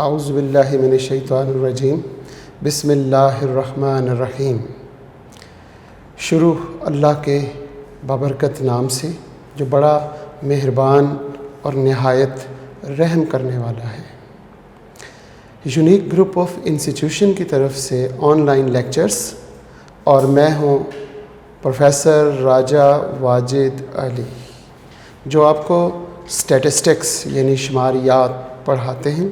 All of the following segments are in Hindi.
आऊज़ु बिल्लाहि मिनश्शैतानिर्रजीम बिस्मिल्लाहिर्रहमानिर्रहीम। शुरू अल्लाह के बाबरकत नाम से जो बड़ा मेहरबान और नहायत रहम करने वाला है। यूनिक ग्रुप ऑफ इंस्टीट्यूशन की तरफ से ऑनलाइन लेक्चर्स और मैं हूँ प्रोफेसर राजा वाजिद अली जो आपको स्टैटिस्टिक्स यानी शुमारियात पढ़ाते हैं।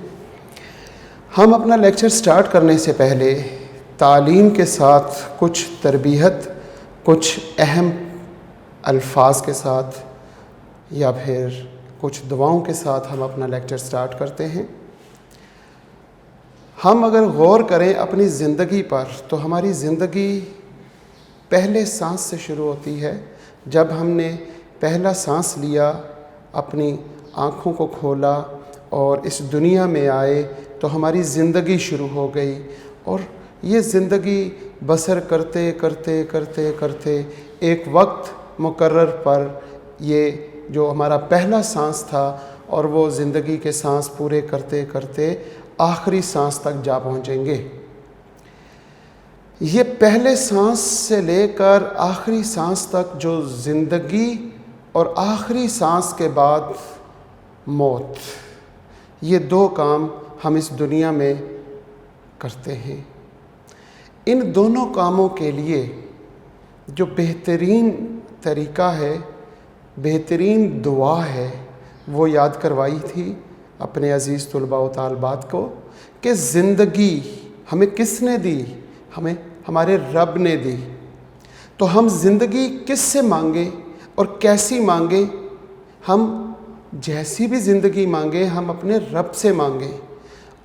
हम अपना लेक्चर स्टार्ट करने से पहले तालीम के साथ कुछ तरबियत, कुछ अहम अल्फाज के साथ या फिर कुछ दुआओं के साथ हम अपना लेक्चर स्टार्ट करते हैं। हम अगर गौर करें अपनी ज़िंदगी पर तो हमारी ज़िंदगी पहले सांस से शुरू होती है। जब हमने पहला सांस लिया, अपनी आँखों को खोला और इस दुनिया में आए तो हमारी ज़िंदगी शुरू हो गई। और ये ज़िंदगी बसर करते करते करते करते एक वक्त मुकर्रर पर ये जो हमारा पहला सांस था और वो ज़िंदगी के सांस पूरे करते करते आखिरी सांस तक जा पहुँचेंगे। ये पहले सांस से लेकर आखिरी सांस तक जो ज़िंदगी और आखिरी सांस के बाद मौत, ये दो काम हम इस दुनिया में करते हैं। इन दोनों कामों के लिए जो बेहतरीन तरीक़ा है, बेहतरीन दुआ है, वो याद करवाई थी अपने अज़ीज़ तुलबा व तालबात को कि ज़िंदगी हमें किसने दी? हमें हमारे रब ने दी। तो हम ज़िंदगी किस से मांगे और कैसी मांगे? हम जैसी भी ज़िंदगी मांगे हम अपने रब से मांगे।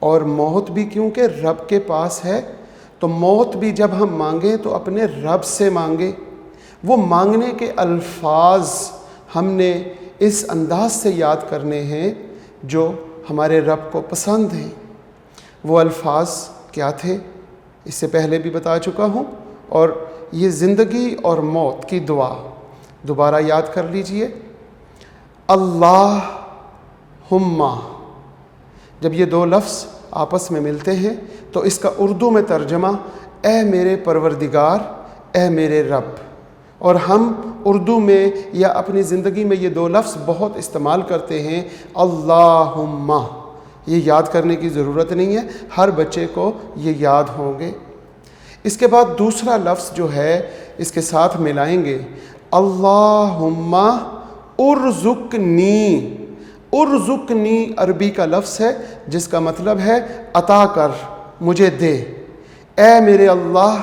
और मौत भी क्योंकि रब के पास है, तो मौत भी जब हम मांगें तो अपने रब से मांगे। वो मांगने के अल्फाज हमने इस अंदाज से याद करने हैं जो हमारे रब को पसंद हैं। वो अल्फाज क्या थे इससे पहले भी बता चुका हूँ। और ये ज़िंदगी और मौत की दुआ दोबारा याद कर लीजिए। अल्लाहुम्मा, जब ये दो लफ्ज़ आपस में मिलते हैं तो इसका उर्दू में तर्जमा ए मेरे परवरदिगार, ए मेरे रब। और हम उर्दू में या अपनी ज़िंदगी में ये दो लफ्ज़ बहुत इस्तेमाल करते हैं, अल्लाहुम्मा। ये याद करने की ज़रूरत नहीं है, हर बच्चे को ये याद होंगे। इसके बाद दूसरा लफ्ज़ जो है इसके साथ मिलाएंगे, अल्लाहुम्मा उर्ज़ुक़नी। उर्ज़ुक़नी अरबी का लफ्ज़ है जिसका मतलब है अता कर, मुझे दे। ए मेरे अल्लाह,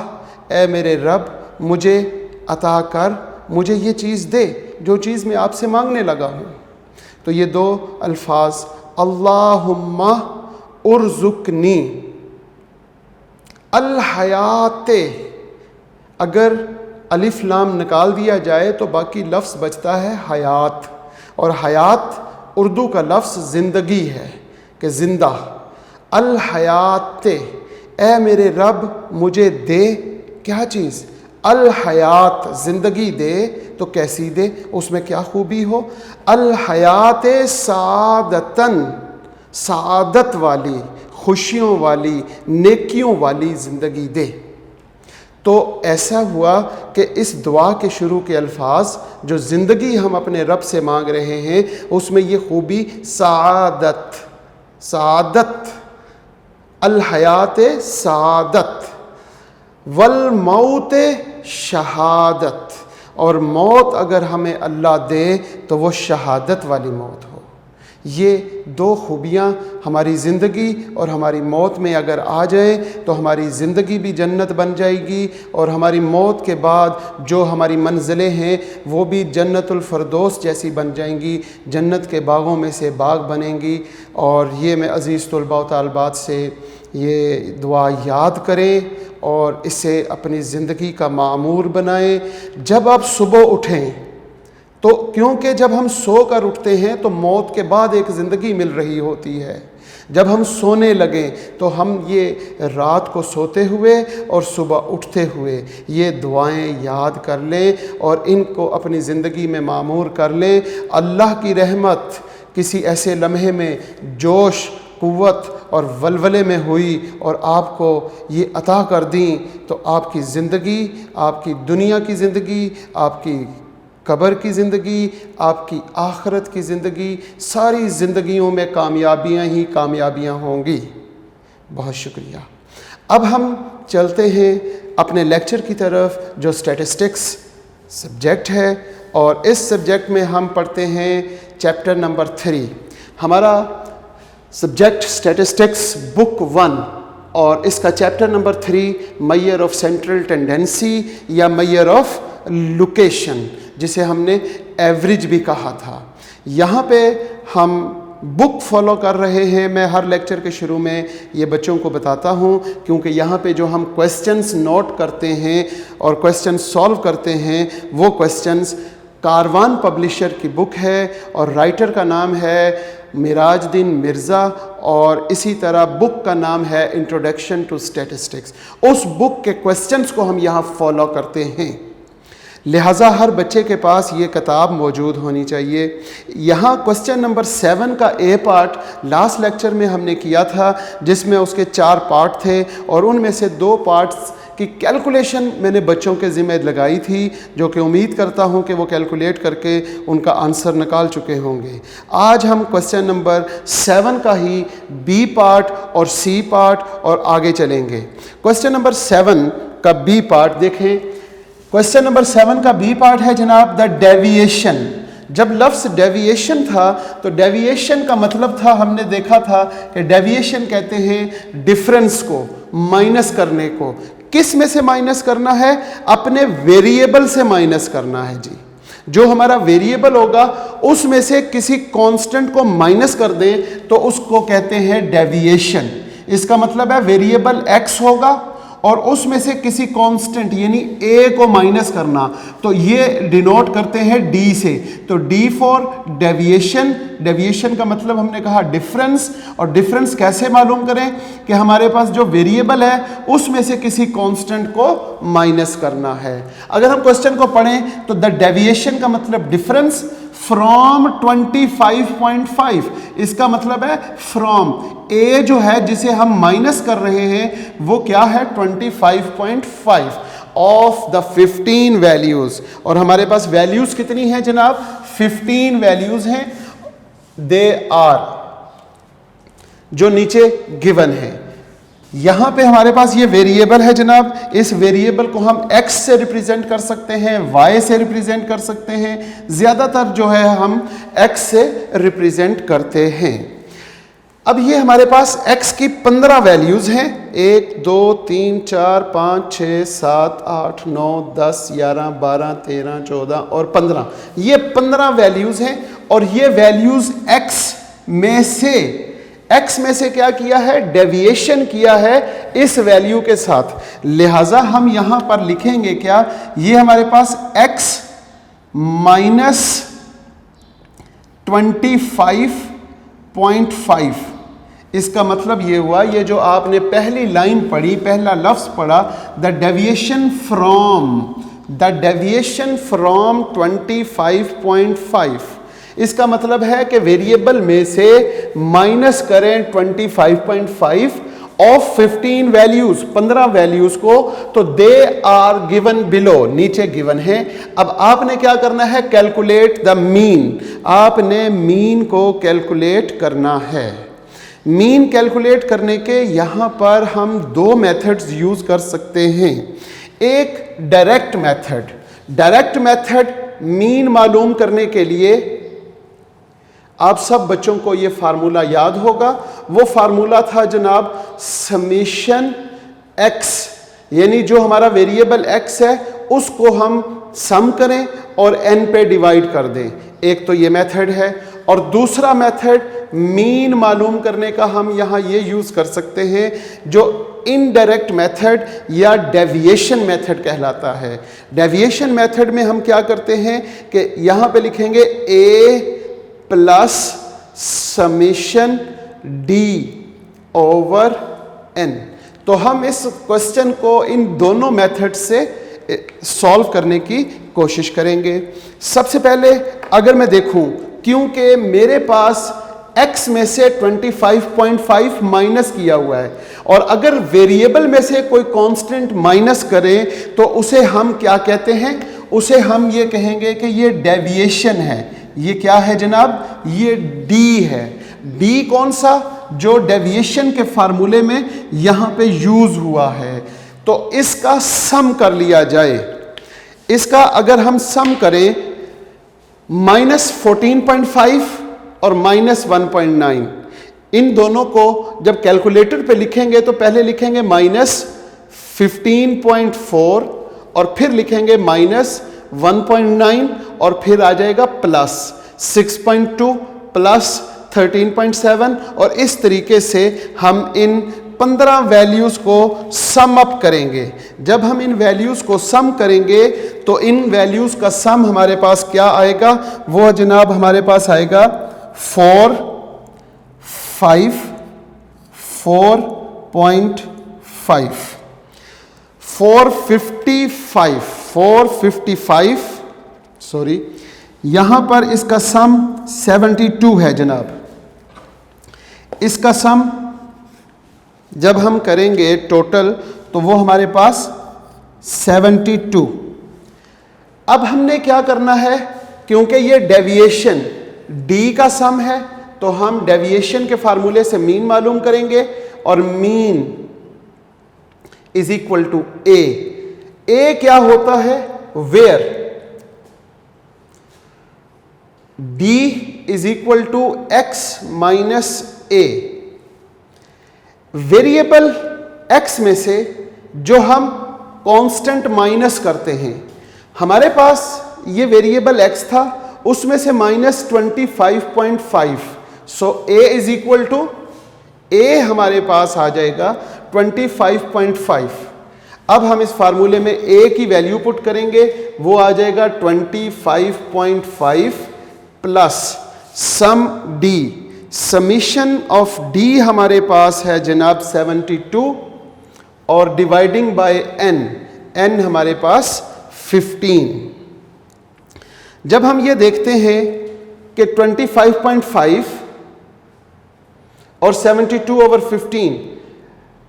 ए मेरे रब, मुझे अता कर, मुझे ये चीज़ दे जो चीज़ मैं आपसे मांगने लगा हूँ। तो ये दो अल्फाज अल्लाहुम्मा उर्ज़ुक़नी। अल हयाते, अगर अलिफ लाम निकाल दिया जाए तो बाकी लफ्ज़ बचता है हयात। और हयात उर्दू का लफ्ज़ ज़िंदगी है कि ज़िंदा। अल हयाते, ए मेरे रब मुझे दे क्या चीज़? अल हयात, ज़िंदगी दे। तो कैसी दे? उसमें क्या खूबी हो? अल हयात सादतन, सादत वाली, खुशियों वाली, नेकियों वाली ज़िंदगी दे। तो ऐसा हुआ कि इस दुआ के शुरू के अल्फाज जो ज़िंदगी हम अपने रब से मांग रहे हैं उसमें ये खूबी सादत, सादत, अल हयात सादत, वल मौत शहादत। और मौत अगर हमें अल्लाह दे तो वो शहादत वाली मौत हो। ये दो खूबियाँ हमारी ज़िंदगी और हमारी मौत में अगर आ जाए तो हमारी ज़िंदगी भी जन्नत बन जाएगी और हमारी मौत के बाद जो हमारी मंजिलें हैं वो भी जन्नतुल फ़िरदौस जैसी बन जाएंगी, जन्नत के बागों में से बाग बनेंगी। और ये मैं अज़ीज़ तुलबा व तालबात से ये दुआ याद करें और इसे अपनी ज़िंदगी का मामूर बनाएं। जब आप सुबह उठें तो क्योंकि जब हम सो कर उठते हैं तो मौत के बाद एक ज़िंदगी मिल रही होती है। जब हम सोने लगें तो हम ये रात को सोते हुए और सुबह उठते हुए ये दुआएं याद कर लें और इनको अपनी ज़िंदगी में मामूर कर लें। अल्लाह की रहमत किसी ऐसे लम्हे में जोश क़ुव्वत और वलवले में हुई और आपको ये अता कर दी, तो आपकी ज़िंदगी, आपकी दुनिया की ज़िंदगी, आपकी कब्र की ज़िंदगी, आपकी आखिरत की ज़िंदगी, सारी ज़िंदगियों में कामयाबियाँ ही कामयाबियाँ होंगी। बहुत शुक्रिया। अब हम चलते हैं अपने लेक्चर की तरफ, जो स्टैटिस्टिक्स सब्जेक्ट है, और इस सब्जेक्ट में हम पढ़ते हैं चैप्टर नंबर 3। हमारा सब्जेक्ट स्टैटिस्टिक्स बुक 1 और इसका chapter number 3 measure of central tendency या मेजर ऑफ लोकेशन, जिसे हमने एवरेज भी कहा था। यहाँ पे हम बुक फॉलो कर रहे हैं। मैं हर लेक्चर के शुरू में ये बच्चों को बताता हूँ, क्योंकि यहाँ पे जो हम क्वेश्चंस नोट करते हैं और क्वेश्चन सॉल्व करते हैं, वो क्वेश्चंस कारवान पब्लिशर की बुक है और राइटर का नाम है मिराजुद्दीन मिर्ज़ा, और इसी तरह बुक का नाम है इंट्रोडक्शन टू स्टैटिस्टिक्स। उस बुक के क्वेश्चंस को हम यहाँ फॉलो करते हैं, लिहाजा हर बच्चे के पास ये किताब मौजूद होनी चाहिए। यहाँ क्वेश्चन नंबर 7 का ए पार्ट लास्ट लेक्चर में हमने किया था, जिसमें उसके 4 पार्ट थे और उनमें से 2 पार्ट्स की कैलकुलेशन मैंने बच्चों के ज़िम्मे लगाई थी, जो कि उम्मीद करता हूँ कि वो कैलकुलेट करके उनका आंसर निकाल चुके होंगे। आज हम क्वेश्चन नंबर 7 का ही बी पार्ट और सी पार्ट और आगे चलेंगे। क्वेश्चन नंबर 7 का बी पार्ट देखें। क्वेश्चन नंबर 7 का बी पार्ट है जनाब द डेविएशन। जब लफ्ज़ डेविएशन था तो डेविएशन का मतलब था, हमने देखा था कि डेविएशन कहते हैं डिफरेंस को, माइनस करने को। किस में से माइनस करना है? अपने वेरिएबल से माइनस करना है जी। जो हमारा वेरिएबल होगा उसमें से किसी कांस्टेंट को माइनस कर दें तो उसको कहते हैं डेविएशन। इसका मतलब है वेरिएबल x होगा और उसमें से किसी कांस्टेंट यानी a को माइनस करना, तो ये डिनोट करते हैं d से। तो d फॉर डेविएशन। डेविएशन का मतलब हमने कहा डिफरेंस, और डिफरेंस कैसे मालूम करें कि हमारे पास जो वेरिएबल है उसमें से किसी कांस्टेंट को माइनस करना है। अगर हम क्वेश्चन को पढ़ें तो द डेविएशन का मतलब डिफरेंस फ्रॉम 25.5, इसका मतलब है फ्रॉम a जो है जिसे हम माइनस कर रहे हैं वो क्या है 25.5 ऑफ द 15 वैल्यूज। और हमारे पास वैल्यूज कितनी हैं जनाब? 15 वैल्यूज हैं। दे आर, जो नीचे गिवन है। यहाँ पे हमारे पास ये वेरिएबल है जनाब। इस वेरिएबल को हम x से रिप्रेजेंट कर सकते हैं, y से रिप्रेजेंट कर सकते हैं। ज़्यादातर जो है हम x से रिप्रेजेंट करते हैं। अब ये हमारे पास x की 15 वैल्यूज़ हैं। 1 2 3 4 5 6 7 8 9 10 11 12 13 14 और 15, ये 15 वैल्यूज़ हैं। और ये वैल्यूज़ x में से क्या किया है? डेविएशन किया है इस वैल्यू के साथ। लिहाजा हम यहां पर लिखेंगे क्या? ये हमारे पास x माइनस 25.5, इसका मतलब ये हुआ, ये जो आपने पहली लाइन पढ़ी, पहला लफ्ज पढ़ा, द डेविएशन फ्रॉम 25.5, इसका मतलब है कि वेरिएबल में से माइनस करें 25.5 ऑफ 15 वैल्यूज, 15 वैल्यूज को, तो दे आर गिवन बिलो, नीचे गिवन है। अब आपने क्या करना है? Calculate the mean. आपने मीन को कैलकुलेट करना है। मीन कैलकुलेट करने के यहां पर हम 2 मेथड्स यूज कर सकते हैं। एक डायरेक्ट मेथड मीन मालूम करने के लिए आप सब बच्चों को ये फार्मूला याद होगा। वो फार्मूला था जनाब समेशन x, यानी जो हमारा वेरिएबल x है उसको हम सम करें और n पे डिवाइड कर दें। एक तो ये मेथड है, और दूसरा मेथड मीन मालूम करने का हम यहाँ ये यूज कर सकते हैं, जो इनडायरेक्ट मेथड या डेविएशन मेथड कहलाता है। डेविएशन मेथड में हम क्या करते हैं कि यहाँ पे लिखेंगे a plus summation d over n। तो हम इस क्वेश्चन को इन दोनों मेथड से सॉल्व करने की कोशिश करेंगे। सबसे पहले अगर मैं देखूं, क्योंकि मेरे पास x में से 25.5 माइनस किया हुआ है, और अगर वेरिएबल में से कोई कांस्टेंट माइनस करें तो उसे हम क्या कहते हैं? उसे हम ये कहेंगे कि ये डेविएशन है। ये क्या है जनाब? ये d है। d कौन सा? जो डेविएशन के फार्मूले में यहां पे यूज हुआ है। तो इसका सम कर लिया जाए। इसका अगर हम सम करें -14.5 और -1.9, इन दोनों को जब कैलकुलेटर पे लिखेंगे तो पहले लिखेंगे -15.4 और फिर लिखेंगे -1.9 और फिर आ जाएगा +6.2 +13.7, और इस तरीके से हम इन 15 वैल्यूज को सम अप करेंगे। जब हम इन वैल्यूज को सम करेंगे तो इन वैल्यूज का सम हमारे पास क्या आएगा? वो जनाब हमारे पास आएगा 4.5 455 सॉरी, यहां पर इसका सम 72 है जनाब। इसका सम जब हम करेंगे टोटल तो वो हमारे पास 72। अब हमने क्या करना है? क्योंकि ये डेविएशन d का सम है तो हम डेविएशन के फार्मूले से मीन मालूम करेंगे, और mean is equal to a। a क्या होता है? Where d is equal to x minus a। Variable x में से जो हम कांस्टेंट माइनस करते हैं, हमारे पास ये वेरिएबल x था, उसमें से -25.5, so a is equal to a हमारे पास आ जाएगा 25.5। अब हम इस फार्मूले में a की वैल्यू पुट करेंगे, वो आ जाएगा 25.5 plus sum d। Summation of d हमारे पास है जनाब 72 और डिवाइडिंग बाय n, n हमारे पास 15। जब हम ये देखते हैं कि 25.5 और 72/15,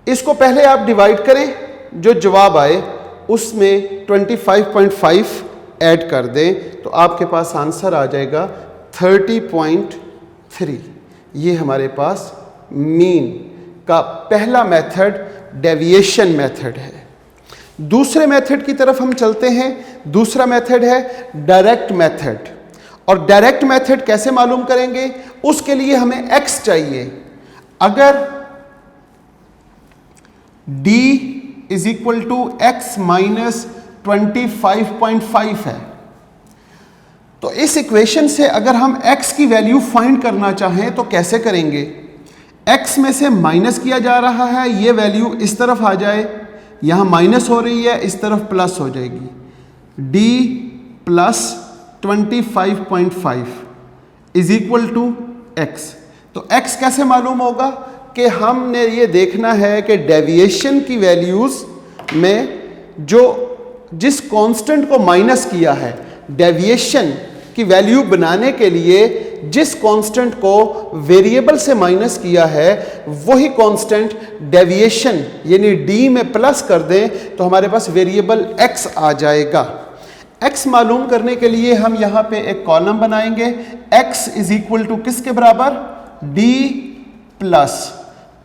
इसको पहले आप डिवाइड करें, जो जवाब आए उसमें 25.5 ऐड कर दें तो आपके पास आंसर आ जाएगा 30.3। ये हमारे पास मीन का पहला मेथड डेविएशन मेथड है। दूसरे मेथड की तरफ हम चलते हैं। दूसरा मेथड है डायरेक्ट मेथड। और डायरेक्ट मेथड कैसे मालूम करेंगे? उसके लिए हमें x चाहिए। अगर d is equal to x minus 25.5 है तो इस इक्वेशन से अगर हम x की वैल्यू फाइंड करना चाहें तो कैसे करेंगे? x में से माइनस किया जा रहा है, ये वैल्यू इस तरफ आ जाए, यहां माइनस हो रही है, इस तरफ प्लस हो जाएगी। d plus 25.5 is equal to x। तो x कैसे मालूम होगा? कि हमने ये देखना है कि डेविएशन की वैल्यूज में जिस कांस्टेंट को माइनस किया है, डेविएशन की वैल्यू बनाने के लिए जिस कांस्टेंट को वेरिएबल से माइनस किया है वही कांस्टेंट डेविएशन यानी d में प्लस कर दें तो हमारे पास वेरिएबल x आ जाएगा। x मालूम करने के लिए हम यहां पे एक कॉलम बनाएंगे। x इज इक्वल टू किसके बराबर? d plus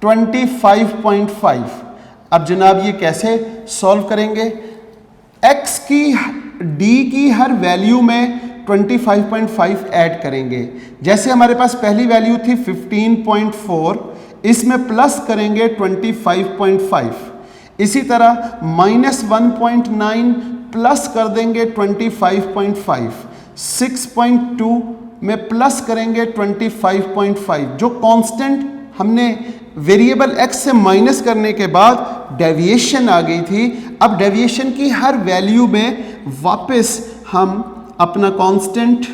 25.5। अब जनाब ये कैसे सॉल्व करेंगे? x की d की हर वैल्यू में 25.5 ऐड करेंगे। जैसे हमारे पास पहली वैल्यू थी 15.4, इसमें प्लस करेंगे 25.5। इसी तरह -1.9 प्लस कर देंगे 25.5। 6.2 में प्लस करेंगे 25.5। जो कांस्टेंट हमने वेरिएबल x से माइनस करने के बाद डेविएशन आ गई थी, अब डेविएशन की हर वैल्यू में वापस हम अपना कांस्टेंट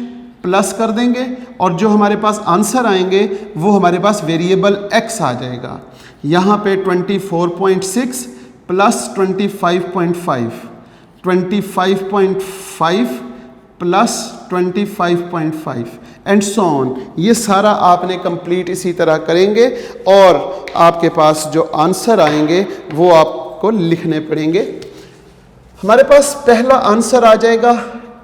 प्लस कर देंगे और जो हमारे पास आंसर आएंगे वो हमारे पास वेरिएबल x आ जाएगा। यहाँ पे 24.6 plus 25.5, 25.5 plus 25.5, and so on. ये सारा आपने कंप्लीट इसी तरह करेंगे और आपके पास जो आंसर आएंगे वो आपको लिखने पड़ेंगे। हमारे पास पहला आंसर आ जाएगा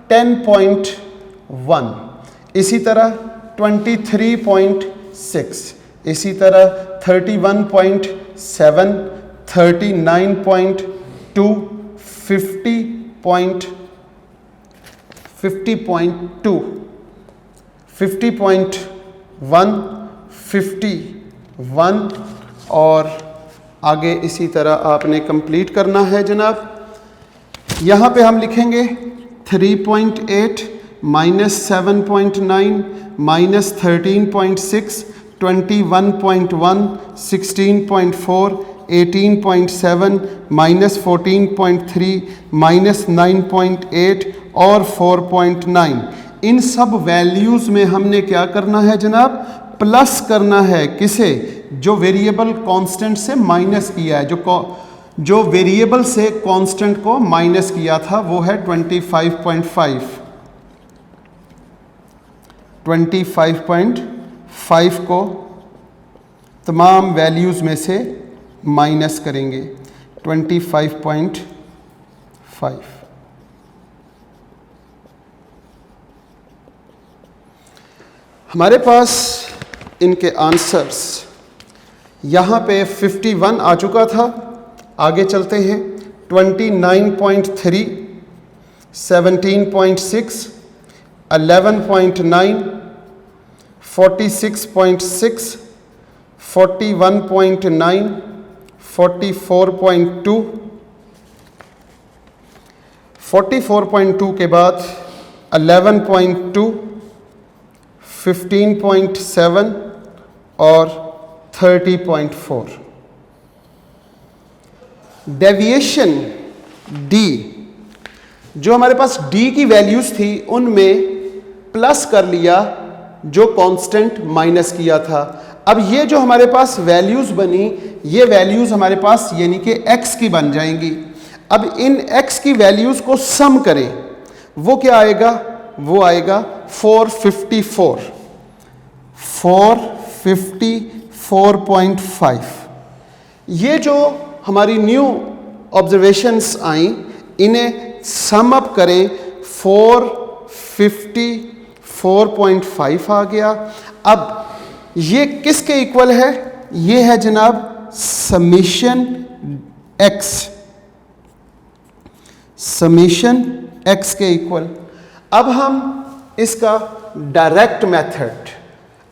10.1, इसी तरह 23.6, इसी तरह 31.7, 39.2, 50.2, 50.1, 51 और आगे इसी तरह आपने कंप्लीट करना है जनाब। यहाँ पे हम लिखेंगे 3.8 माइनस 7.9 माइनस 13.6, 21.1, 16.4, 18.7 माइनस 14.3 माइनस 9.8 और 4.9। इन सब वैल्यूज़ में हमने क्या करना है जनाब? प्लस करना है। किसे? जो वेरिएबल कांस्टेंट से माइनस किया है, जो वेरिएबल से कांस्टेंट को माइनस किया था वो है 25.5। 25.5 को तमाम वैल्यूज़ में से माइनस करेंगे। 25.5 हमारे पास इनके आंसर्स यहाँ पे 51 आ चुका था। आगे चलते हैं। 29.3, 17.6, 11.9, 46.6, 41.9, 44.2, 44.2 के बाद 11.2, 15.7 और 30.4। डेविएशन डी, जो हमारे पास डी की वैल्यूज थी उनमें प्लस कर लिया जो कांस्टेंट माइनस किया था। अब ये जो हमारे पास वैल्यूज बनी, ये वैल्यूज हमारे पास यानी कि एक्स की बन जाएंगी। अब इन एक्स की वैल्यूज को सम करें, वो क्या आएगा? वो आएगा 454, 454.5। ये जो हमारी न्यू ऑब्जर्वेशंस आई, इन्हें सम अप करें, 454.5 आ गया। अब ये किसके इक्वल है? ये है जनाब समीशन एक्स, समीशन एक्स के इक्वल। अब हम इसका डायरेक्ट मेथड,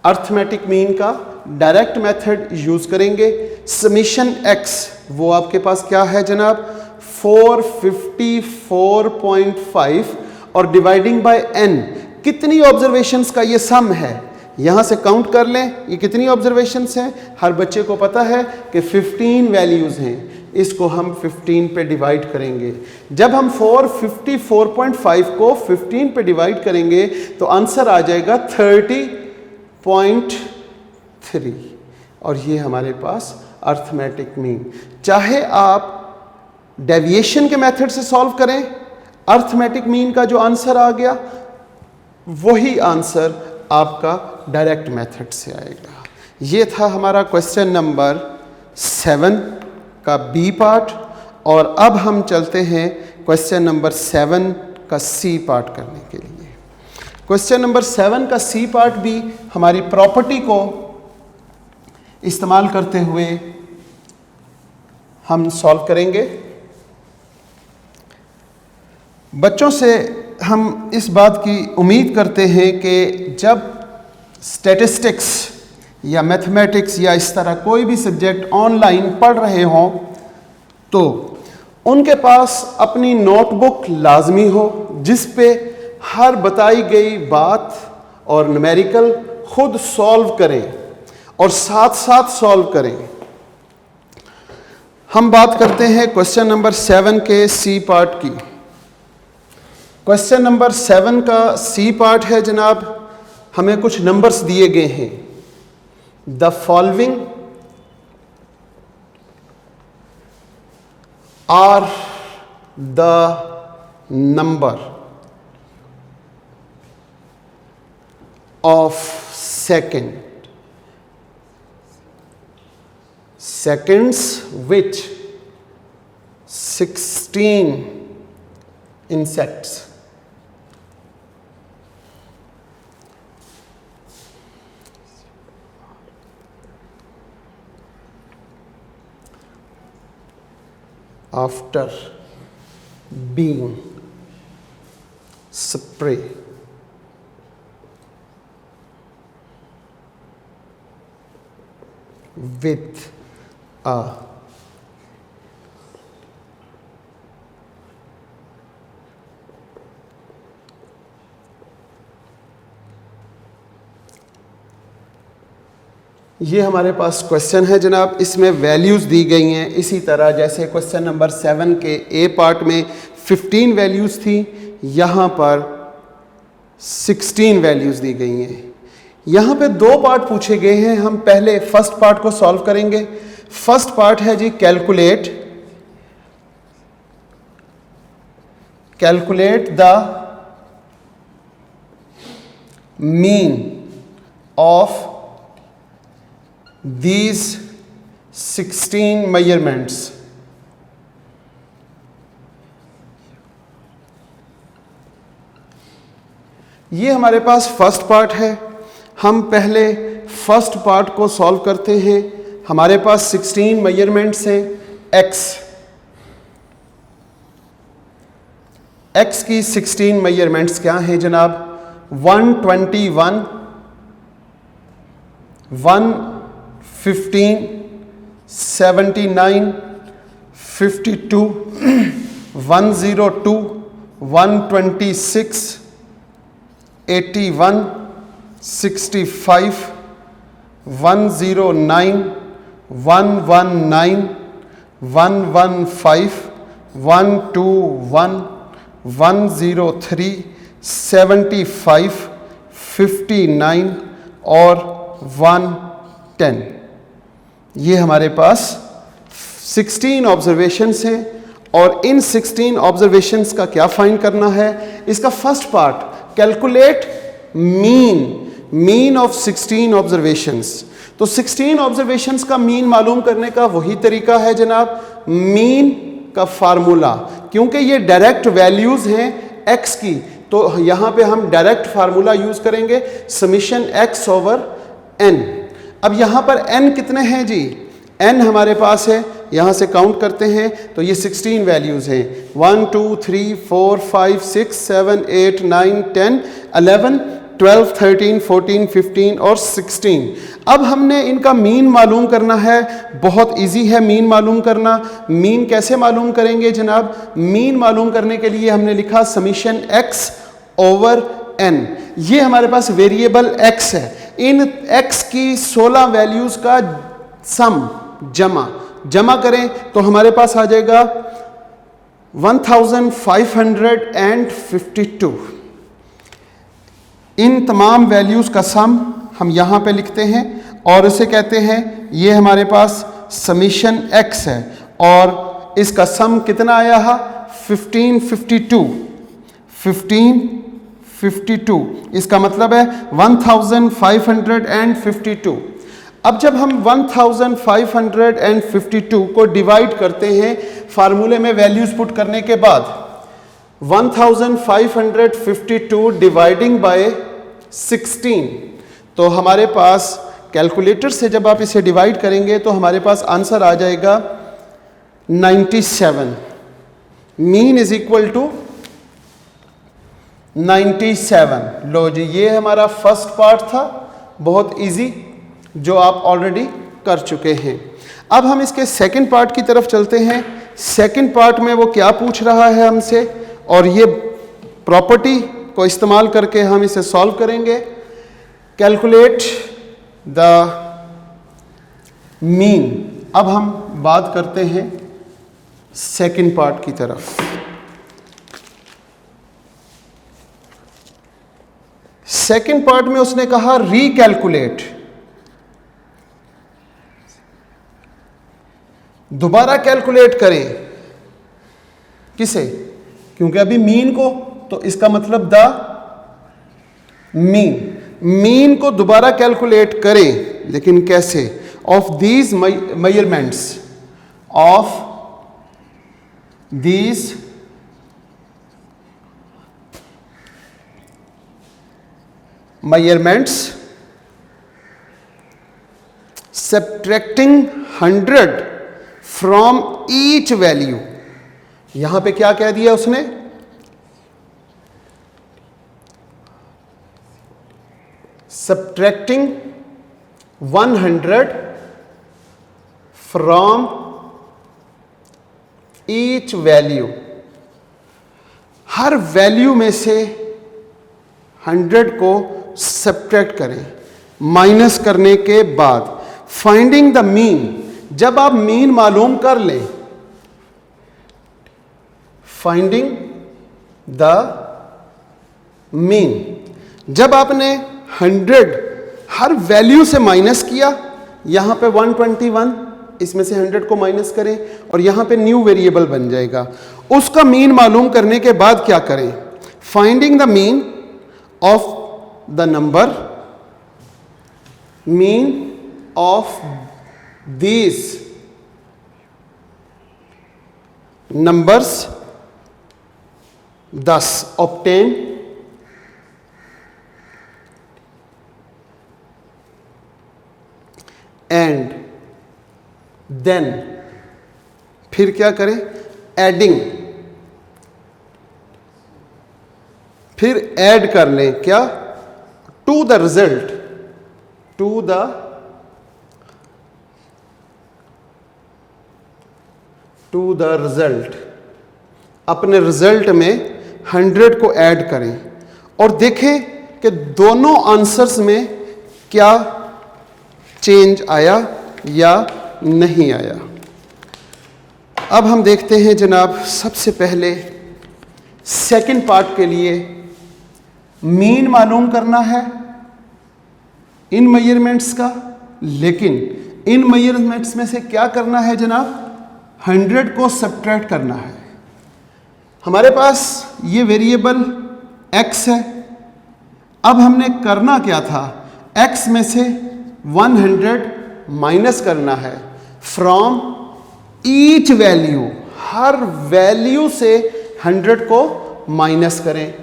अर्थमेटिक मीन का डायरेक्ट मेथड यूज करेंगे। समीशन एक्स वो आपके पास क्या है जनाब? 454.5 और डिवाइडिंग बाय n, कितनी ऑब्जर्वेशंस का ये सम है। यहां से काउंट कर लें ये कितनी ऑब्जर्वेशंस हैं। हर बच्चे को पता है कि 15 वैल्यूज हैं, इसको हम 15 पे डिवाइड करेंगे। जब हम 454.5 को 15 पे डिवाइड करेंगे तो आंसर आ जाएगा 30.3 और ये हमारे पास अर्थमेटिक मीन। चाहे आप डेविएशन के मेथड से सॉल्व करें, अर्थमेटिक मीन का जो आंसर आ गया वही आंसर आपका डायरेक्ट मेथड से आएगा। ये था हमारा क्वेश्चन नंबर 7 का बी पार्ट। और अब हम चलते हैं क्वेश्चन नंबर 7 का सी पार्ट करने के लिए। क्वेश्चन नंबर 7 का सी पार्ट भी हमारी प्रॉपर्टी को इस्तेमाल करते हुए हम सॉल्व करेंगे। बच्चों से हम इस बात की उम्मीद करते हैं कि जब स्टैटिस्टिक्स या मैथमेटिक्स या इस तरह कोई भी सब्जेक्ट ऑनलाइन पढ़ रहे हों तो उनके पास अपनी नोटबुक लाजमी हो जिस पे हर बताई गई बात और न्यूमेरिकल खुद सॉल्व करें और साथ साथ सॉल्व करें। हम बात करते हैं क्वेश्चन नंबर 7 के सी पार्ट की। क्वेश्चन नंबर 7 का सी पार्ट है जनाब, हमें कुछ नंबर्स दिए गए हैं। The following are the number of second. Seconds which 16 insects after being spray with a ये हमारे पास क्वेश्चन है जनाब, इसमें वैल्यूज़ दी गई हैं इसी तरह जैसे क्वेश्चन नंबर 7 के ए पार्ट में 15 वैल्यूज़ थी, यहाँ पर 16 वैल्यूज़ दी गई हैं। यहाँ पे दो पार्ट पूछे गए हैं, हम पहले फर्स्ट पार्ट को सॉल्व करेंगे। फर्स्ट पार्ट है जी calculate the mean of these 16 measurements। ये हमारे पास फर्स्ट पार्ट है, हम पहले फर्स्ट पार्ट को सॉल्व करते हैं। हमारे पास 16 मेजरमेंट्स हैं। एक्स की 16 मेजरमेंट्स क्या हैं जनाब? 121, 115, 79, 52, 102, 126, 81, 65, 109, 119, 115, 121, 103, 75, 59 और 110। ये हमारे पास 16 ऑब्जर्वेशंस हैं और इन 16 ऑब्जर्वेशंस का क्या फाइंड करना है? इसका first part calculate mean of 16 observations. तो 16 ऑब्जर्वेशंस का मीन मालूम करने का वही तरीका है जनाब, मीन का फार्मूला। क्योंकि ये डायरेक्ट वैल्यूज हैं एक्स की, तो यहां पे हम डायरेक्ट फार्मूला यूज करेंगे, समीशन एक्स ओवर एन। अब यहां पर एन कितने हैं जी? एन हमारे पास है, यहां से काउंट करते हैं तो ये 16 वैल्यूज हैं। 1 2 3 4 5 6 7 8 9 10 11 12 13 14 15 और 16। अब हमने इनका मीन मालूम करना है। बहुत इजी है मीन मालूम करना। मीन कैसे मालूम करेंगे जनाब? मीन मालूम करने के लिए हमने लिखा समीशन एक्स ओवर एन। ये हमारे पास वेरिएबल एक्स है, इन एक्स की 16 वैल्यूज का सम जमा करें तो हमारे पास आ जाएगा 1552। इन तमाम वैल्यूज का सम हम यहां पे लिखते हैं और इसे कहते हैं, ये हमारे पास समीशन एक्स है और इसका सम कितना आया है? 1552। इसका मतलब है 1552। अब जब हम 1552 को डिवाइड करते हैं फार्मूले में वैल्यूज पुट करने के बाद, 1552 डिवाइडिंग बाय 16, तो हमारे पास कैलकुलेटर से जब आप इसे डिवाइड करेंगे तो हमारे पास आंसर आ जाएगा 97। Mean is equal to 97। लो जी, ये हमारा फर्स्ट पार्ट था, बहुत इजी, जो आप ऑलरेडी कर चुके हैं। अब हम इसके सेकंड पार्ट की तरफ चलते हैं। सेकंड पार्ट में वो क्या पूछ रहा है हमसे, और ये प्रॉपर्टी को इस्तेमाल करके हम इसे सॉल्व करेंगे। Calculate the mean. अब हम बात करते हैं सेकंड पार्ट की तरफ। सेकंड पार्ट में उसने कहा रिकैलकुलेट, दोबारा कैलकुलेट करें। किसे? क्योंकि अभी मीन को, तो इसका मतलब द मीन। मीन को दोबारा कैलकुलेट करें, लेकिन कैसे? Of these measurements, of these measurements, subtracting 100 from each value. यहां पे क्या कह दिया उसने? Subtracting 100 from each value. Her value में से 100 को सब्ट्रैक्ट करें, माइनस करने के बाद फाइंडिंग द मीन। जब आप मीन मालूम कर लें, फाइंडिंग द मीन, जब आपने 100 हर वैल्यू से माइनस किया, यहां पे 121, इसमें से 100 को माइनस करें और यहां पे न्यू वेरिएबल बन जाएगा। उसका मीन मालूम करने के बाद क्या करें? Finding the mean of the number, mean of these numbers, thus obtain and then फिर क्या करें? एडिंग, फिर ऐड कर लें क्या? To the result, to the result, अपने रिजल्ट में 100 को ऐड करें और देखें कि दोनों आंसर्स में क्या चेंज आया या नहीं आया। अब हम देखते हैं जनाब, सबसे पहले सेकंड पार्ट के लिए मीन मालूम करना है इन मेजरमेंट्स का, लेकिन इन मेजरमेंट्स में से क्या करना है जनाब? 100 को सब्ट्रैक्ट करना है। हमारे पास ये वेरिएबल x है। अब हमने करना क्या था? x में से 100 माइनस करना है from each value, her value से 100 को माइनस करें।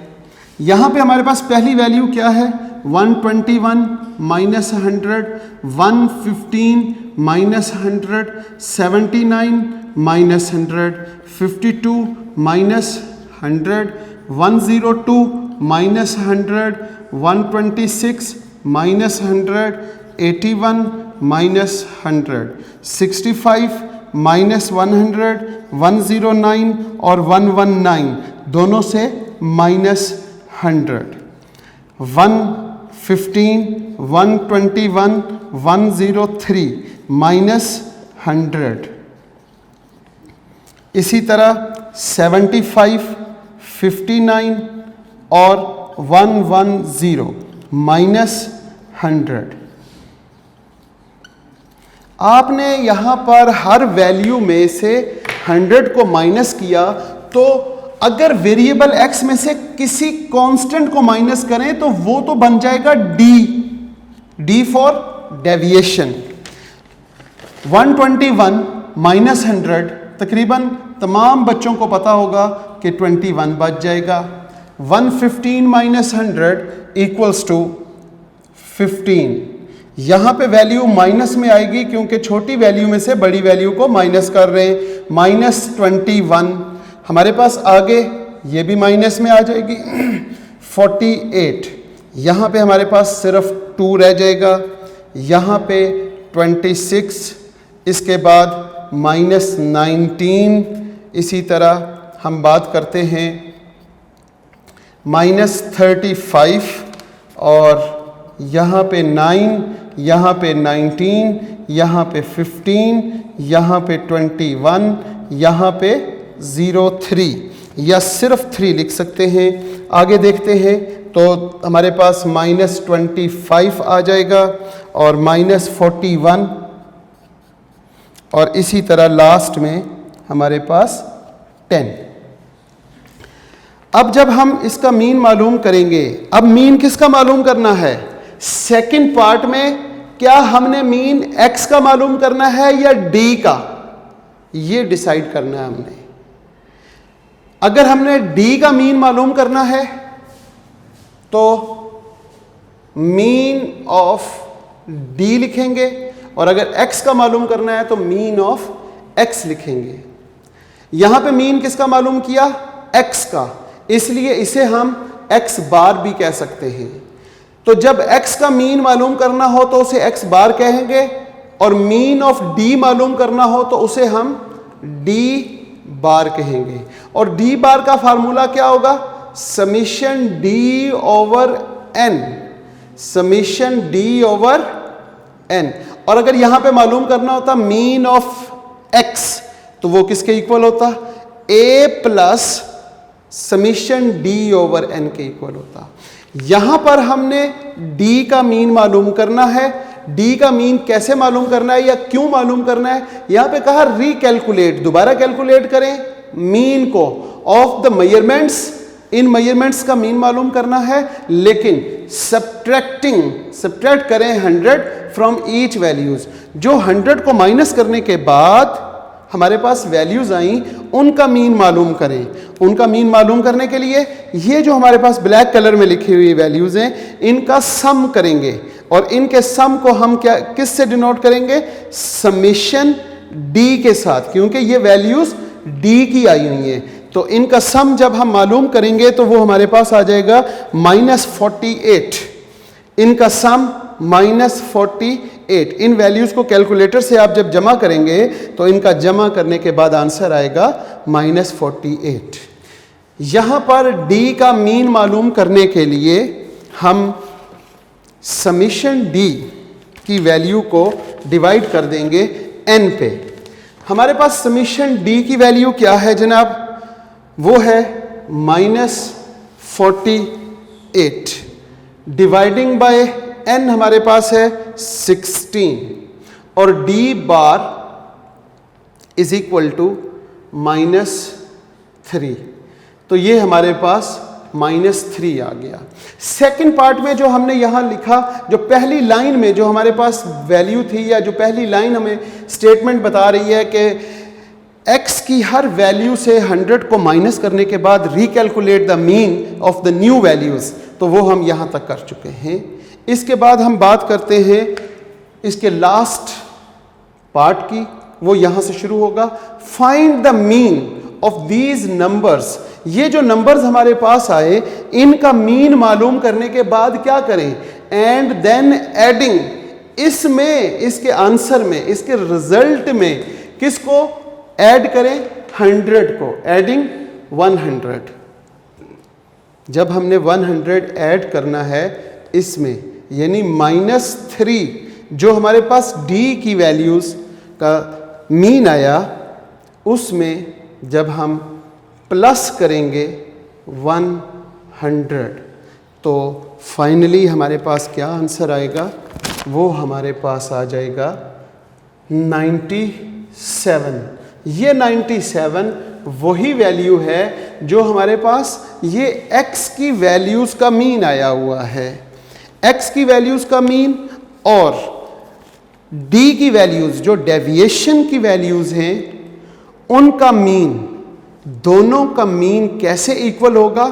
यहां पे हमारे पास पहली वैल्यू क्या है? 121 minus 100, 115 minus 100, 79 minus 100, 52 minus 100, 102 minus 100, 126 minus 100, 81 minus 100, 65 minus 100, 109 और 119 दोनों से माइनस 100, 115, 121, 103 माइनस 100। इसी तरह 75, 59 और 110 माइनस 100। आपने यहां पर हर वैल्यू में से 100 को माइनस किया, तो अगर वेरिएबल x में से किसी कांस्टेंट को माइनस करें तो वो तो बन जाएगा d फॉर डेविएशन। 121 माइनस 100 तकरीबन तमाम बच्चों को पता होगा कि 21 बच जाएगा। 115 माइनस 100 इक्वल्स टू 15। यहां पे वैल्यू माइनस में आएगी क्योंकि छोटी वैल्यू में से बड़ी वैल्यू को माइनस कर रहे हैं। माइनस 21 हमारे पास आगे ये भी माइनस में आ जाएगी। 48 यहाँ पे हमारे पास सिर्फ 2 रह जाएगा। यहाँ पे 26, इसके बाद माइनस 19। इसी तरह हम बात करते हैं माइनस 35 और यहाँ पे 9, यहाँ पे 19, यहाँ पे 15, यहाँ पे 21, यहाँ पे 03 या सिर्फ 3 लिख सकते हैं। आगे देखते हैं तो हमारे पास माइनस 25 आ जाएगा और माइनस 41 और इसी तरह लास्ट में हमारे पास 10। अब जब हम इसका मीन मालूम करेंगे, अब मीन किसका मालूम करना है? सेकंड पार्ट में क्या हमने मीन x का मालूम करना है या d का, ये डिसाइड करना है हमने। अगर हमने d का मीन मालूम करना है तो मीन ऑफ d लिखेंगे, और अगर x का मालूम करना है तो मीन ऑफ x लिखेंगे। यहां पे मीन किसका मालूम किया? x का, इसलिए इसे हम x बार भी कह सकते हैं। तो जब x का मीन मालूम करना हो तो उसे x बार कहेंगे, और मीन ऑफ d मालूम करना हो तो उसे हम d बार कहेंगे। और d बार का फार्मूला क्या होगा? Summation d over n, summation d over n। और अगर यहां पे मालूम करना होता मीन ऑफ x तो वो किसके इक्वल होता? a plus summation d over n के इक्वल होता। यहां पर हमने d का मीन मालूम करना है। d का मीन कैसे मालूम करना है या क्यों मालूम करना है? यहां पे कहा रिकैलकुलेट, दोबारा कैलकुलेट करें मीन को of the measurements, in measurements का मीन मालूम करना है, लेकिन सब्ट्रैक्ट करें 100 फ्रॉम ईच वैल्यूज। जो 100 को माइनस करने के बाद हमारे पास वैल्यूज आई, उनका मीन मालूम करें। उनका मीन मालूम करने के लिए ये जो हमारे पास ब्लैक कलर में लिखी हुई वैल्यूज हैं, इनका सम करेंगे, और इनके सम को हम क्या किस से डिनोट करेंगे? समेशन d के साथ, क्योंकि ये वैल्यूज d की आई हुई हैं। तो इनका सम जब हम मालूम करेंगे तो वो हमारे पास आ जाएगा -48। इनका सम -48। इन वैल्यूज को कैलकुलेटर से आप जब जमा करेंगे तो इनका जमा करने के बाद आंसर आएगा -48। यहां पर d का मीन मालूम करने के लिए हम समीशन d की वैल्यू को डिवाइड कर देंगे n पे। हमारे पास समीशन d की वैल्यू क्या है जनाब? वो है -48 डिवाइडिंग बाय n हमारे पास है 16, और d bar is equal to -3। तो ये हमारे पास -3 आ गया। सेकंड पार्ट में जो हमने यहां लिखा, जो पहली लाइन में जो हमारे पास वैल्यू थी, या जो पहली लाइन हमें स्टेटमेंट बता रही है कि x की हर वैल्यू से 100 को माइनस करने के बाद recalculate the mean of the new values, तो वो हम यहां तक कर चुके हैं। इसके बाद हम बात करते हैं इसके लास्ट पार्ट की, वो यहां से शुरू होगा। Find the mean of these numbers. ये जो नंबर्स हमारे पास आए, इनका मीन मालूम करने के बाद क्या करें? एंड देन एडिंग, इसमें, इसके आंसर में, इसके रिजल्ट में किसको ऐड करें? 100 को, एडिंग 100। जब हमने 100 ऐड करना है इसमें, यानी -3 जो हमारे पास d की वैल्यूज का मीन आया, उसमें जब हम प्लस करेंगे 100 तो फाइनली हमारे पास क्या आंसर आएगा? वो हमारे पास आ जाएगा 97। ये 97 वही वैल्यू है जो हमारे पास ये x की वैल्यूज का मीन आया हुआ है। x की वैल्यूज का मीन और d की वैल्यूज जो डेविएशन की वैल्यूज हैं, उनका मीन, दोनों का मीन कैसे इक्वल होगा?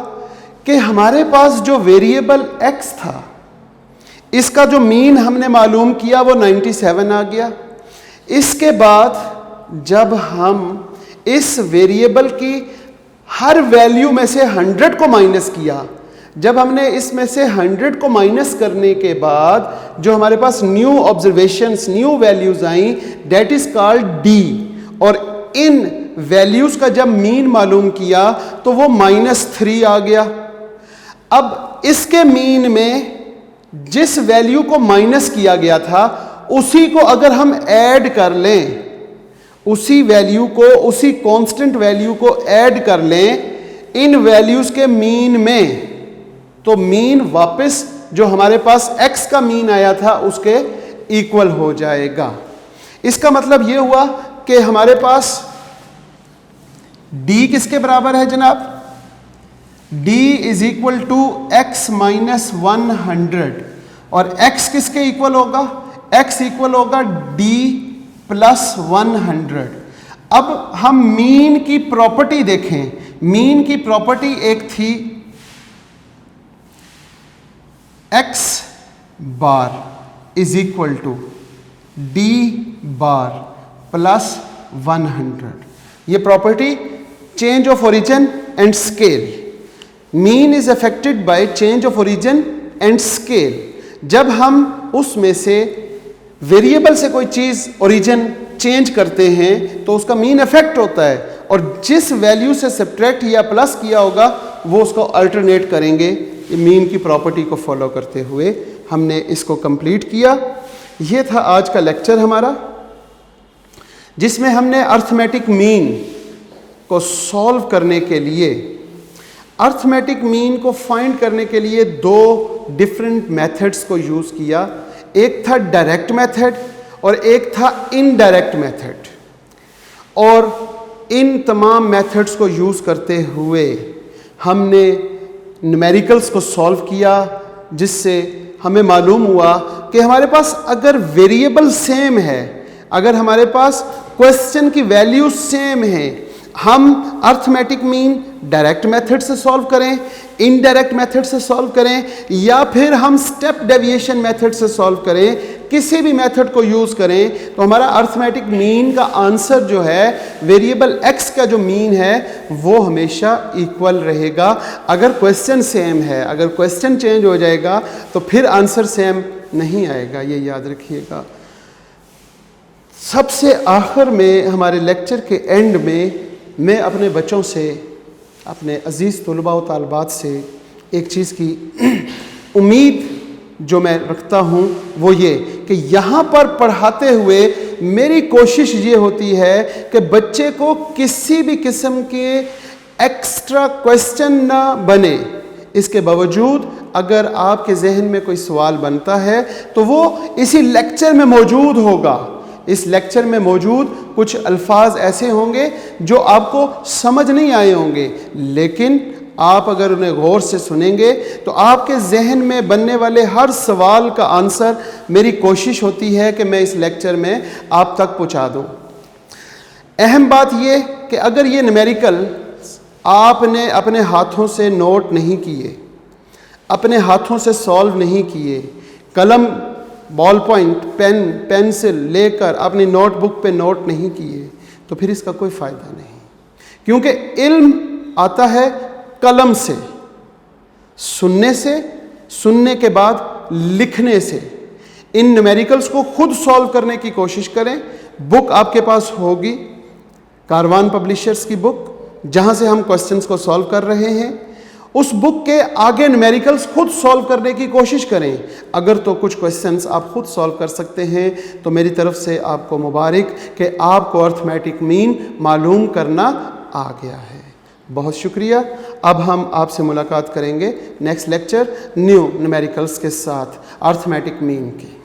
कि हमारे पास जो वेरिएबल x था, इसका जो मीन हमने मालूम किया वो 97 आ गया। इसके बाद जब हम इस वेरिएबल की हर वैल्यू में से 100 को माइनस किया, जब हमने इसमें से 100 को माइनस करने के बाद जो हमारे पास न्यू ऑब्जर्वेशंस, न्यू वैल्यूज आई, दैट इज कॉल्ड d। और इन वैल्यूज का जब मीन मालूम किया तो वो -3 आ गया। अब इसके मीन में जिस वैल्यू को माइनस किया गया था, उसी को अगर हम ऐड कर लें, उसी वैल्यू को, उसी कांस्टेंट वैल्यू को ऐड कर लें इन वैल्यूज के मीन में, तो मीन वापस जो हमारे पास x का मीन आया था उसके इक्वल हो जाएगा। इसका मतलब यह हुआ कि हमारे पास d किसके बराबर है जनाब? d is equal to x -100, और x किसके इक्वल होगा? x इक्वल होगा d प्लस 100। अब हम मीन की प्रॉपर्टी देखें। मीन की प्रॉपर्टी एक थी x bar is equal to d bar plus 100। ये property change of origin and scale. Mean is affected by change of origin and scale. जब हम उसमें से वेरिएबल से कोई चीज ओरिजिन चेंज करते हैं तो उसका मीन अफेक्ट होता है, और जिस वैल्यू से सब्ट्रैक्ट या प्लस किया होगा वो उसको अल्टरनेट करेंगे। ये मीन की प्रॉपर्टी को फॉलो करते हुए हमने इसको कंप्लीट किया। ये था आज का लेक्चर हमारा, जिसमें हमने अर्थमेटिक मीन को सॉल्व करने के लिए, अर्थमेटिक मीन को फाइंड करने के लिए दो डिफरेंट मेथड्स को यूज़ किया। एक था डायरेक्ट मेथड और एक था इनडायरेक्ट मेथड। और इन तमाम मेथड्स को यूज़ करते हुए हमने न्यूमेरिकल्स को सॉल्व किया, जिससे हमें मालूम हुआ कि हमारे पास अगर वेरिएबल सेम है, अगर हमारे पास क्वेश्चन की वैल्यू सेम है, हम अर्थमेटिक मीन डायरेक्ट मेथड से सॉल्व करें, इनडायरेक्ट मेथड से सॉल्व करें, या फिर हम स्टेप डेविएशन मेथड से सॉल्व करें, किसी भी मेथड को यूज़ करें, तो हमारा अर्थमेटिक मीन का आंसर जो है, वेरिएबल x का जो मीन है वो हमेशा इक्वल रहेगा। अगर क्वेश्चन सेम है, अगर क्वेश्चन चेंज हो जाएगा तो फिर आंसर सेम नहीं आएगा, ये याद रखिएगा। सबसे आखिर में, हमारे लेक्चर के एंड में, मैं अपने बच्चों से, अपने अज़ीज़ तलबा व तालबात से एक चीज़ की उम्मीद जो मैं रखता हूँ वो ये कि यहाँ पर पढ़ाते हुए मेरी कोशिश ये होती है कि बच्चे को किसी भी किस्म के एक्स्ट्रा क्वेश्चन ना बने। इसके बावजूद अगर आपके जहन में कोई सवाल बनता है तो वो इसी लेक्चर में मौजूद होगा। इस लेक्चर में मौजूद कुछ अल्फाज ऐसे होंगे जो आपको समझ नहीं आए होंगे, लेकिन आप अगर उन्हें गौर से सुनेंगे तो आपके जहन में बनने वाले हर सवाल का आंसर मेरी कोशिश होती है कि मैं इस लेक्चर में आप तक पहुंचा दूं। अहम बात यह कि अगर ये न्यूमेरिकल आपने अपने हाथों से नोट नहीं किए, अपने हाथों से सॉल्व नहीं किए, कलम, बॉल पॉइंट, पेन, पेंसिल लेकर अपनी नोटबुक पे नोट नहीं किए, तो फिर इसका कोई फ़ायदा नहीं। क्योंकि इल्म आता है कलम से, सुनने से, सुनने के बाद लिखने से। इन न्यूमेरिकल्स को खुद सॉल्व करने की कोशिश करें। बुक आपके पास होगी, कारवान पब्लिशर्स की बुक, जहाँ से हम क्वेश्चंस को सॉल्व कर रहे हैं। उस बुक के आगे न्यूमेरिकल्स खुद सॉल्व करने की कोशिश करें। अगर तो कुछ क्वेश्चंस आप खुद सॉल्व कर सकते हैं तो मेरी तरफ से आपको मुबारक कि आपको अर्थमेटिक मीन मालूम करना आ गया है। बहुत शुक्रिया। अब हम आपसे मुलाकात करेंगे नेक्स्ट लेक्चर न्यू न्यूमेरिकल्स के साथ, अर्थमेटिक मीन की।